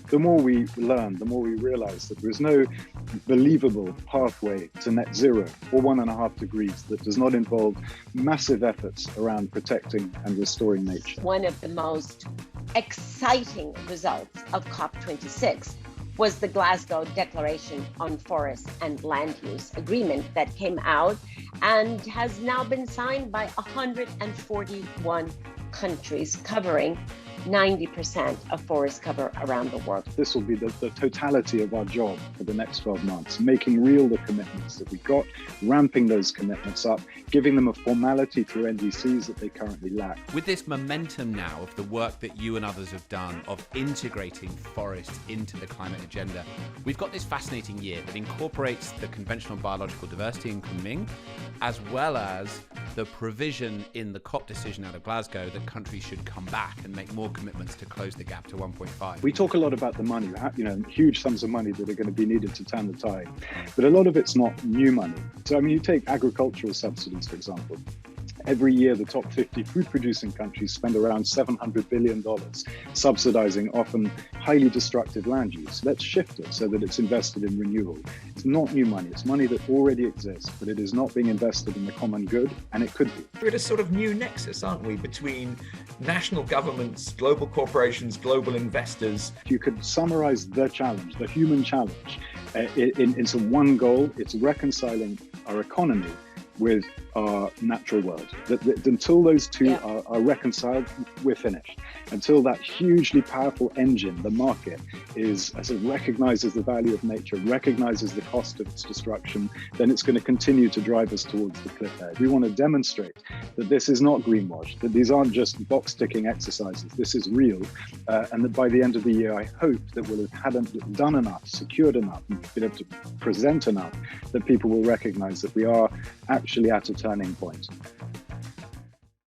The more we learn, the more we realize that there is no believable pathway to net zero or 1.5 degrees that does not involve massive efforts around protecting and restoring nature. One of the most exciting results of COP26 was the Glasgow Declaration on Forest and Land Use Agreement that came out and has now been signed by 141 countries, covering 90% of forest cover around the world. This will be the totality of our job for the next 12 months, making real the commitments that we got, ramping those commitments up, giving them a formality through NDCs that they currently lack. With this momentum now of the work that you and others have done of integrating forests into the climate agenda, we've got this fascinating year that incorporates the conventional biological diversity in Kunming, as well as the provision in the COP decision out of Glasgow that countries should come back and make more commitments to close the gap to 1.5. We talk a lot about the money, huge sums of money that are going to be needed to turn the tide, but a lot of it's not new money. So, you take agricultural subsidies, for example. Every year, the top 50 food-producing countries spend around $700 billion subsidizing often highly destructive land use. Let's shift it so that it's invested in renewal. It's not new money. It's money that already exists, but it is not being invested in the common good, and it could be. We're at a sort of new nexus, aren't we, between national governments, global corporations, global investors. You could summarize the challenge, the human challenge, into one goal. It's reconciling our economy with our natural world. That until those two are reconciled, we're finished. Until that hugely powerful engine, the market, recognizes the value of nature, recognizes the cost of its destruction, then it's going to continue to drive us towards the cliff edge. We want to demonstrate that this is not greenwash, that these aren't just box-ticking exercises. This is real, and that by the end of the year, I hope that we'll have done enough, secured enough, and been able to present enough that people will recognize that we are actually at a turning point.